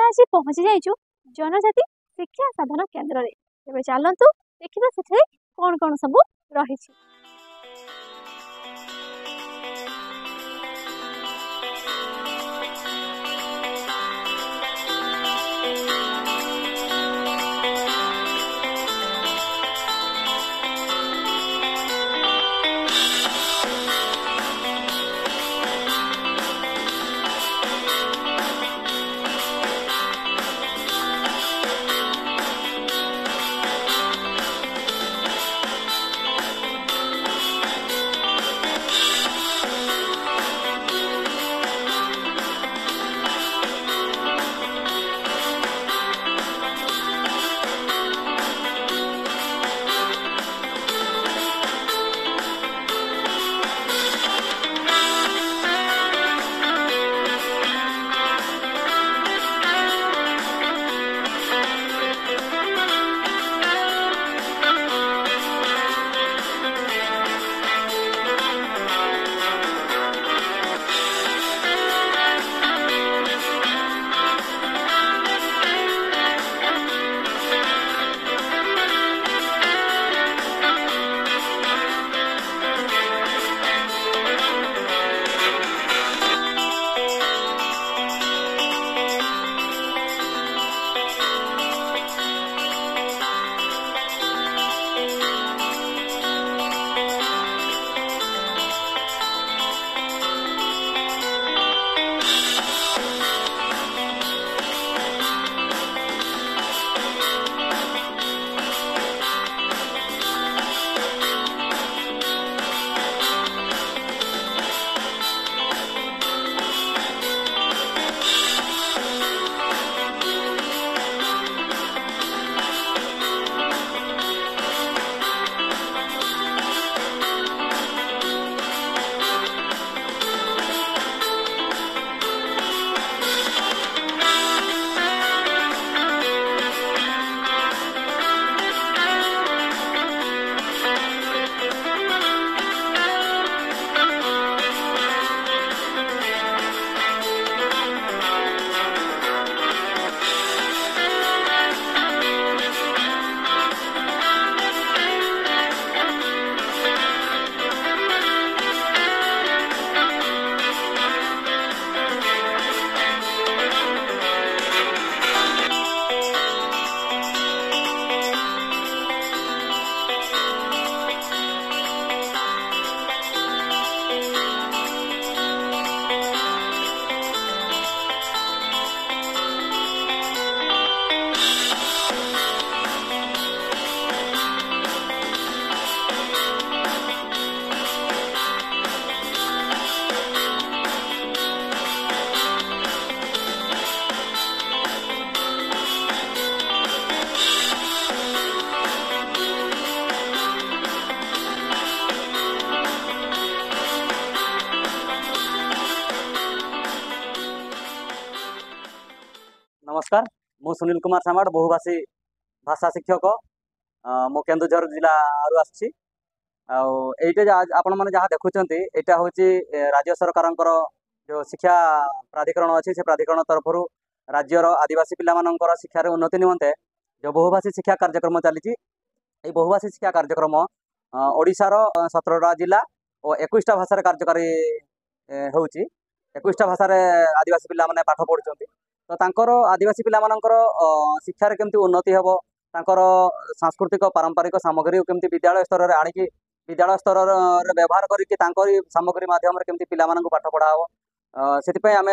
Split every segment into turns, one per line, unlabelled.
आज पहुंची जाइछु जनजाति शिक्षा साधन केन्द्र रे। तेबे चलंतु देखिबा सेठे कोन कोन सब रहिछि।
नमस्कार मु सुनील कुमार सामाड़ बहुभाषी भाषा शिक्षक मो केन्दुझर जिला आसछि आईटे आपण मैंने जहाँ देखुं यहाँ हूँ राज्य सरकार जो शिक्षा प्राधिकरण अच्छी से प्राधिकरण तरफ राज्यर आदिवासी पिलामानंकर शिक्षार उन्नति निमंते जो बहुभाषी शिक्षा कार्यक्रम चली बहुभाषी शिक्षा कार्यक्रम ओडिशार 17टा जिला और 21टा भाषा कार्यकारी होउची 21टा भाषा आदिवासी पिला माने पाठ पढ़ुଛନ୍ତି तो तांकर आदिवासी पिला मानकर शिक्षार केमती उन्नति हेबो तांकर सांस्कृतिक पारंपरिक सामग्री केमती विद्यालय स्तर रे आनिकी विद्यालय स्तर रे व्यवहार करिकी तांकर सामग्री माध्यम रे केमती पिला माननको पाठ पढ़ाबो सेति आम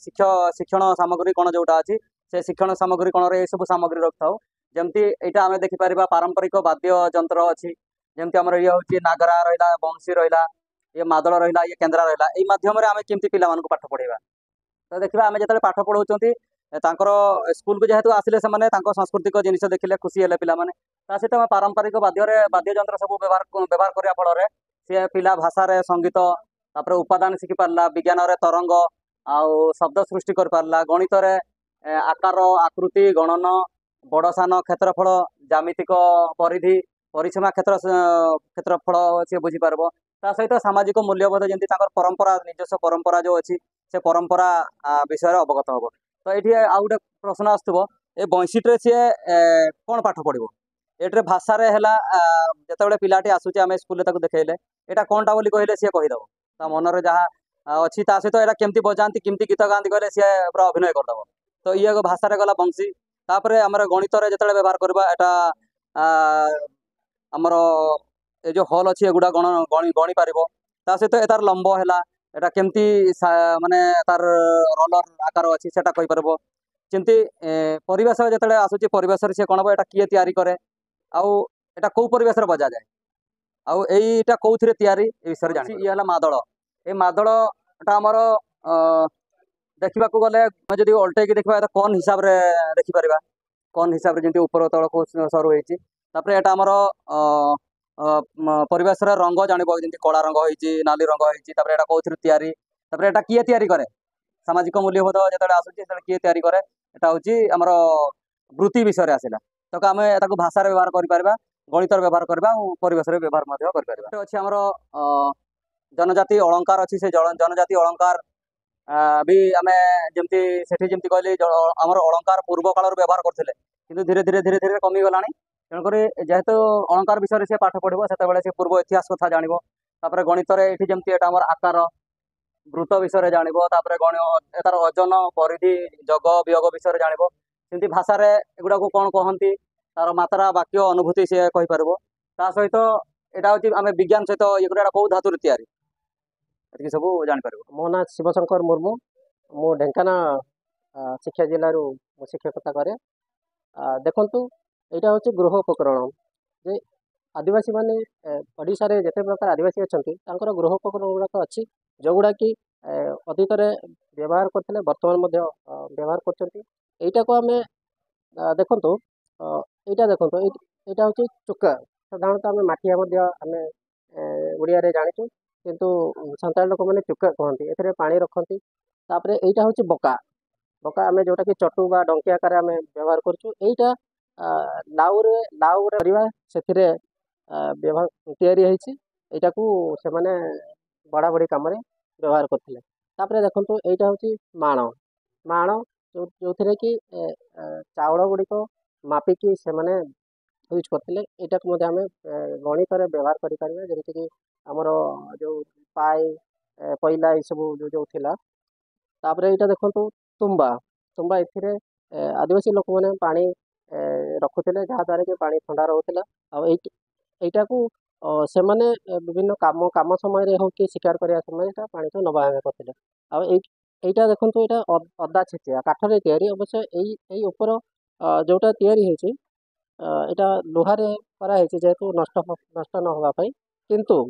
शिक्षण सामग्री कौन जोटा अच्छी से शिक्षण सामग्री कौन रे सब सामग्री रखी था जमती यहाँ आम देखिपर पारंपरिक वाद्य जंत्र अच्छी जमती आम ये हूँ नागरा रहा बंशी रहा ये मादल रहा ये केन्द्रा रहा यही मध्यम आम केमती पिला पाठ पढ़ेगा तो देखा आम जो पाठ पढ़ाऊँ स्कूल को जेहेतु आसिले से सांस्कृतिक जिनिस देखिले खुशी है पिला सहित पारंपरिक वाद्य जंत्र सब व्यवहार करने फल सी पिला भाषा संगीत तापर उपादान शिखि पारला विज्ञान रे तरंग आउ शब्द सृष्टि कर पारला गणित रे आकार आकृति गणन बड़सान क्षेत्रफल जामितिक परिधि परिसीमा क्षेत्रफल सी बुझी पारबो ता सहित सामाजिक मूल्यबोध जंती परंपरा निजस्व परंपरा जो अच्छी से परंपरा विषय अवगत हम तो ये आउ गोटे प्रश्न आसुव ए बंशीटे सी कौन पाठ पढ़ो एटे भाषा जिते पिलाटी आसूचे आम स्कूल देखले यहाँ कौनटा बोली कहले सी कहीदेव ता मनरे जहाँ अच्छी ता सहित यहाँ केमती बजाती केमती गीत गाँती कहले सी पूरा अभिनय करदेव तो ये भाषा गला बंशी तापर आम गणित जो व्यवहार करवा यहाँ आमर ये जो हल अच्छी एगुड़ा गणी पार ता सहित तार लंब है यहाँ केमती माने तार रोलर आकार अच्छी से कहीपर जमी परिवेश जो आसूँ परिवेश सी कौन हम यहाँ किए तैयारी करे आउ एटा कौ परिवेश बजा जाए आउ एटा कौन तैयारी ए विषय जानी ये मादल ये मादलटा आमर देखा गले जब अल्टे देखा तो कौन हिसाब से देखिपर कौन हिसाब से जमी ऊपर तल को सरू होपर यहाँ आमर परिवेश रंग जानव जमी कला रंग होती नाली रंग होता है कौन तैयारी यहाँ किए तैयारी करे सामाजिक मूल्यबोध जो आसूँ किए तैयारी करे यहाँ हूँ आमर वृत्ति विषय आसला तो आम भाषा व्यवहार कर गणित व्यवहार करवा परिवेश व्यवहार कर अच्छी आमर जनजाति अलंकार अच्छी से जनजाति अलंकार भी आम जमी से जमी कहली आमर अलंकार पूर्व काल व्यवहार करते कि धीरे धीरे धीरे धीरे कमिगला तेणुक जेहेतु अलंकार विषय से पाठ पढ़ो से पूर्व इतिहास कथा जानव तापर गणित ये जमी आम आकार वृत्त विषय जानव तापर तार ओजन परिधि जग वियोग विषय जानव सेमती भाषा एगुड़ा को कौन कहती तार मात्रा वाक्य अनुभूति सी कहीपर ता सहित यहाँ हूँ आम विज्ञान सहित ये कौ धातु तैयारी ये सब जापर
मो ना शिवशंकर मुर्मू मु ढेंकानाल शिक्षा जिलूर मु शिक्षकता करे देखु यहाँ हूँ गृह उपकरण जे आदिवासी माने ओडिशा रे जिते प्रकार आदिवासी अच्छा गृह उपकरण गुड़ाक अच्छी जो गुड़ा कि अतीत व्यवहार करते बर्तमान व्यवहार कर को आम देखु यहाँ देखो यहाँ हूँ चुका साधारणतः आम माठिया आम ओडिया जाचु किंतु सान्ताल लोक मैंने चुका कहती ए पानी रखती तापर यहाँ हूँ बका बका आम जोटा कि चटु बा डंकी आकार आम व्यवहार करूँ लाउ से व्यवहार या से मैंने बड़ा बड़ी कम व्यवहार करते देखो यहाँ हूँ माण माण जो कि चाउल गुड़िक मापिकी से मैंने यूज करते यहाँ को आम गणित व्यवहार करें जमीक आमर जो पाए पैला ये सब जो थिला तापर यहाँ देखो तुम्बा तुम्बा ए आदिवासी लोक मैंने पानी रखुले जहाँद्वारा कि पानी ठंडा रोला आईटा को से मैंने विभिन्न काम काम समय हो कि शिकार करने समय पानी को नवा करते आईटा देखो यहाँ अदा छेचिया काठर तैयारी अवश्य यही उपर जोटा तैयारी यहाँ लुहार कराई जेहेतु नष्ट नष्ट न होगापाई किंतु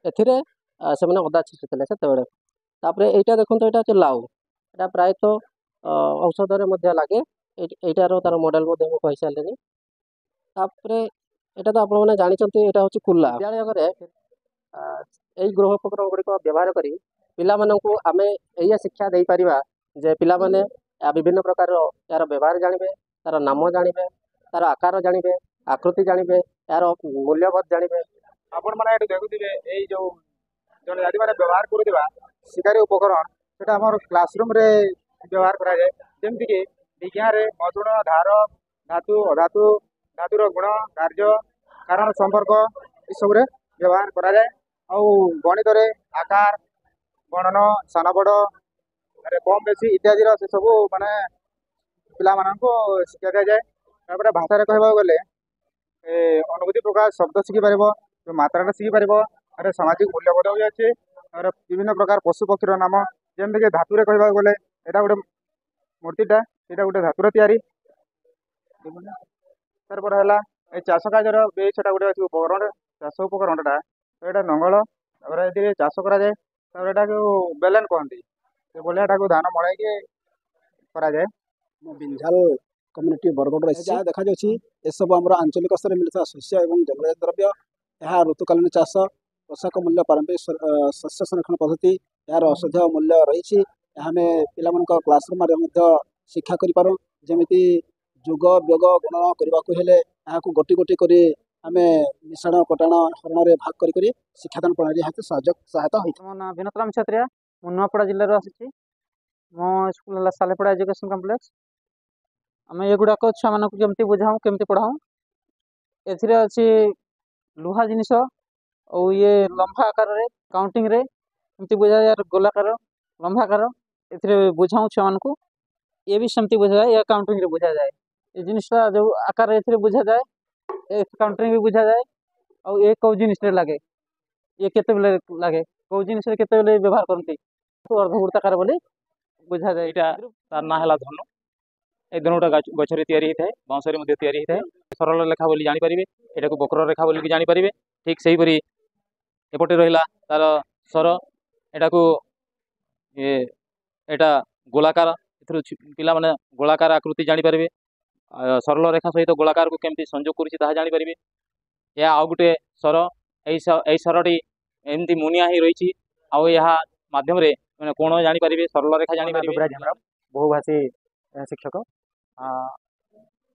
एथिरे से मैंने अदा छेचुले से यहाँ देखो यहाँ लाउ यहाँ प्रायतः औषध लगे यहीटार तार मॉडल मुझे कही सारे यहाँ तो आपने जानते यहाँ हूँ कुला विद्यालय यही गृह उपकरण गुड़िक व्यवहार कर पिला मानू आम यही शिक्षा दे पारिबा जे पिला माने विभिन्न प्रकार यार व्यवहार जानवे तार नाम जानवे तार आकार जानवे आकृति जानवे यार मूल्यबोध जानवे
आपण मैंने देखुए जो जन जाति मैंने व्यवहार करुवा शिकारी उपकरण से क्लासरूम रे व्यवहार कराए जमीक विज्ञान मधुण धार धातु अधातु धातुर गुण कार्य कारण संपर्क सब व्यवहार कराए गणित आकार गणन सान बड़ कम बेसी इत्यादि से सब माने पिला शिक्षा दी जाए भाषा कहवा गले अनुभूति प्रकार शब्द शिखिपार जो मात्रा शिखिपार सामाजिक मूल्यबोध भी अच्छे विभिन्न प्रकार पशु पक्षी नाम जमीक धातु कहवा गले यहाँ गोटे मूर्तिटा यहाँ गोटे धातुर तैयारी तार है चाष कार्य भी से गोटे अच्छी उपकरण चाष उपकरणटा यहाँ नंगल ये चाष कराए बेलेन कहती से भाया धान मड़ाई कराए
बिंझाल कम्युनिटी बरगढ़ जहाँ देखा ये सब आम आंचलिक स्तर में मिलता शस्य और जलज द्रव्य यह ऋतुकालीन चाष पोषक मूल्य पारंपरिक शस्य संरक्षण पद्धति यार औषधीय मूल्य रही आम पिला क्लासरूम शिक्षा कर जमी जोग वियोग गणना करने को यहाँ गोटी गोटी कर आम मिश्रण पटाण हरण में भाग कर शिक्षादान प्रणाली सहायता होती
मो ना विनोद राम क्षत्रिया मु नुआपड़ा जिले आसी
मो स्कूल है सालेपड़ा एजुकेशन कम्प्लेक्स आम एगुड़ाक छुआ मान केमती बुझाऊँ केमती पढ़ाऊँ एथिरे अच्छी लुहा जिनिस और ये लंबा आकार रे काउंटिंग रे एमती बुझा जाए गोलाकार लंबा आकार एथिरे बुझाऊँ छुआ मान को ये भी सेमती बुझा जाए या काउंटिंग रे बुझा जाए ये जिनिसटा जो आकार एथिरे बुझा जाए काउंटिंग भी बुझा जाए और ये कौ जिनिस रे लागे ये केते बेले लागे कौ जिनिस रे केते बेले व्यवहार करती तो अर्धवृत्ताकार बोली बुझा जाए
ଏଇଟା ତାର ନାଁ ହେଲା ଧନୁ ଏ ଧନୁଟା ଗଛରେ ତିଆରି ହେଇଥାଏ ବାଉଁଶରେ ମଧ୍ୟ ତିଆରି ହେଇଥାଏ ସରଳ ରେଖା ବୋଲି ଜାଣିପାରିବେ ଏଟାକୁ ବକ୍ର ରେଖା ବୋଲି ବି ଜାଣିପାରିବେ ଠିକ୍ ସେହିପରି ଏପଟେ ରହିଲା ତାର ସ୍ୱର ଏଟାକୁ ଏଟା ଗୋଲାକାର ଏଥିରୁ ପିଲାମାନେ ଗୋଳାକାର ଆକୃତି ଜାଣିପାରିବେ ସରଳ ରେଖା ସହିତ ଗୋଳାକାରକୁ କେମିତି ସଂଯୋଗ କରୁଛି ତାହା ଜାଣିପାରିବେ ଏହା ଆଉ ଗୋଟେ ସ୍ୱର ଏହି ସ୍ୱରଟି ଏମିତି ମୁନିଆ ହେଇ ରହିଛି ଆଉ ଏହା ମାଧ୍ୟମରେ ମାନେ କୋଣ ଜାଣିପାରିବେ ସରଳ ରେଖା ଜାଣିପାରିବେ
ଦୁବରାଜ ହେମରମ ବହୁଭାଷୀ ଶିକ୍ଷକ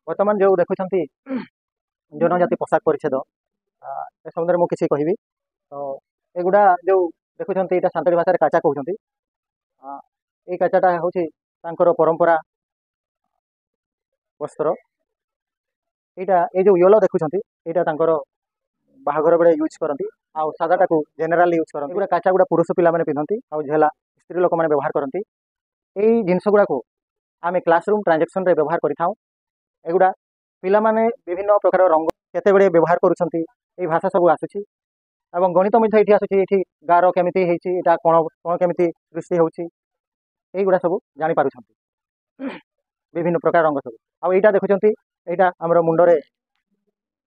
ବର୍ତ୍ତମାନ ଯେଉଁ ଦେଖୁଛନ୍ତି ଜନଜାତି ପୋଷାକ ପରିଚ୍ଛେଦ ଏ ସମ୍ବନ୍ଧରେ ମୁଁ କିଛି କହିବି ତ ଏଗୁଡ଼ା ଯେଉଁ ଦେଖୁଛନ୍ତି ଏଇଟା ସାନ୍ତାଳୀ ଭାଷାରେ କାଚା କହୁଛନ୍ତି ଏଇ କାଚାଟା ହେଉଛି ତାଙ୍କର ପରମ୍ପରା ବସ୍ତ୍ର ଏଇଟା ଏଇ ଯେଉଁ ୟେଲୋ ଦେଖୁଛନ୍ତି ଏଇଟା ତାଙ୍କର ବାହାଘର ବେଳେ ୟୁଜ୍ କରନ୍ତି ଆଉ ସାଦାଟାକୁ ଜେନେରାଲି ୟୁଜ୍ କରନ୍ତି ଏଗୁଡ଼ା କାଚା ଗୁଡ଼ା ପୁରୁଷ ପିଲାମାନେ ପିନ୍ଧନ୍ତି ଆଉ ଝିଅଲା ସ୍ତ୍ରୀ ଲୋକମାନେ ବ୍ୟବହାର କରନ୍ତି ଏଇ ଜିନିଷ ଗୁଡ଼ାକୁ ଆମେ କ୍ଲାସରୁମ୍ ଟ୍ରାଞ୍ଜାକ୍ସନରେ ବ୍ୟବହାର କରିଥାଉ ଏଗୁଡ଼ା ପିଲାମାନେ ବିଭିନ୍ନ ପ୍ରକାର ରଙ୍ଗ କେତେବେଳେ ବ୍ୟବହାର କରୁଛନ୍ତି ଏଇ ଭାଷା ସବୁ ଆସୁଛି ଏବଂ ଗଣିତ ମଧ୍ୟ ଏଠି ଆସୁଛି ଏଠି ଗାର କେମିତି ହେଇଛି ଏଇଟା କ'ଣ କ'ଣ କେମିତି ସୃଷ୍ଟି ହେଉଛି এইগুଡ଼ା ସବୁ ଜାଣିପାରୁଛନ୍ତି ବିଭିନ୍ନ ପ୍ରକାର ରଙ୍ଗ ସବୁ ଆଉ ଏଇଟା ଦେଖୁଛନ୍ତି ଏଇଟା ଆମର ମୁଣ୍ଡରେ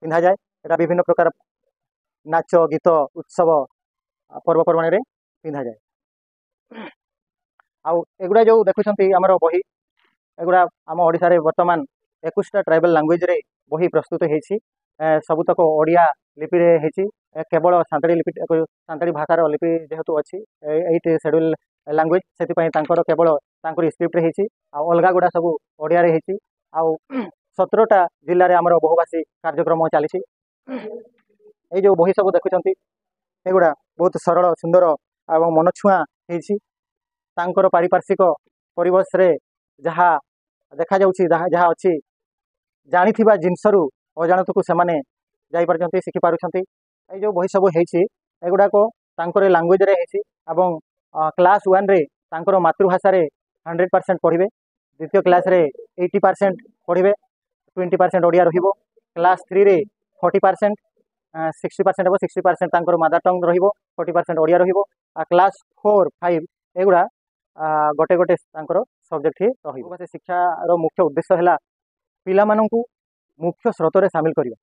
ପିନ୍ଧାଯାଏ ଏଇଟା ବିଭିନ୍ନ ପ୍ରକାର ନାଚ ଗୀତ ଉତ୍ସବ ପର୍ବପର୍ବାଣିରେ ପିନ୍ଧାଯାଏ ଆଉ ଏଗୁଡ଼ା ଯେଉଁ ଦେଖୁଛନ୍ତି ଆମର ବହି ଏଗୁଡ଼ା ଆମ ଓଡ଼ିଶାରେ ବର୍ତ୍ତମାନ 21ଟା ଟ୍ରାଇବାଲ ଲାଙ୍ଗୁଏଜରେ ବହି ପ୍ରସ୍ତୁତ ହେଇଛି ସବୁତକ ଓଡ଼ିଆ ଲିପିରେ ହେଇଛି କେବଳ ସାନ୍ତାଳୀ ଲିପି ସାନ୍ତାଳୀ ଭାଷାର ଲିପି ଯେହେତୁ ଅଛି 8 ସେଡ୍ୟୁଲ ଲାଙ୍ଗୁଏଜ ସେଥିପାଇଁ ତାଙ୍କର କେବଳ ତାଙ୍କର ସ୍କ୍ରିପ୍ଟରେ ହେଇଛି ଆଉ ଅଲଗା ଗୁଡ଼ା ସବୁ ଓଡ଼ିଆରେ ହେଇଛି ଆଉ 17ଟା ଜିଲ୍ଲାରେ ଆମର ବହୁଭାଷୀ କାର୍ଯ୍ୟକ୍ରମ ଚାଲିଛି ଏଇ ଯେଉଁ ବହି ସବୁ ଦେଖୁଛନ୍ତି ଏଗୁଡ଼ା ବହୁତ ସରଳ ସୁନ୍ଦର ଏବଂ ମନଛୁଆଁ ହେଇଛି ତାଙ୍କର ପାରିପାର୍ଶ୍ୱିକ ପରିବେଶରେ ଯାହା ଦେଖାଯାଉଛି ଯାହା ଅଛି ଜାଣିଥିବା ଜିନିଷରୁ ଅଜାଣତକୁ ସେମାନେ ଯାଇପାରୁଛନ୍ତି ଶିଖିପାରୁଛନ୍ତି ଏଇ ଯେଉଁ ବହି ସବୁ ହେଇଛି ଏଗୁଡ଼ାକ ତାଙ୍କର ଲାଙ୍ଗୁଏଜରେ ହେଇଛି ଏବଂ କ୍ଲାସ୍ 1ରେ ତାଙ୍କର ମାତୃଭାଷାରେ 100% ପଢ଼ିବେ ଦ୍ୱିତୀୟ କ୍ଲାସ୍ରେ 80% ପଢ଼ିବେ 20% ଓଡ଼ିଆ ରହିବ କ୍ଲାସ୍ 3ରେ 40% 60% ହେବ 60% ତାଙ୍କର ମଦର ଟଙ୍ଗ ରହିବ 40% ଓଡ଼ିଆ ରହିବ ଆଉ କ୍ଲାସ୍ 4, 5 ଏଗୁଡ଼ା ଗୋଟେ ଗୋଟେ ତାଙ୍କର ସବଜେକ୍ଟ ହିଁ ରହିବ ଶିକ୍ଷାର ମୁଖ୍ୟ ଉଦ୍ଦେଶ୍ୟ ହେଲା ପିଲାମାନଙ୍କୁ ମୁଖ୍ୟ ସ୍ରୋତରେ ସାମିଲ କରିବା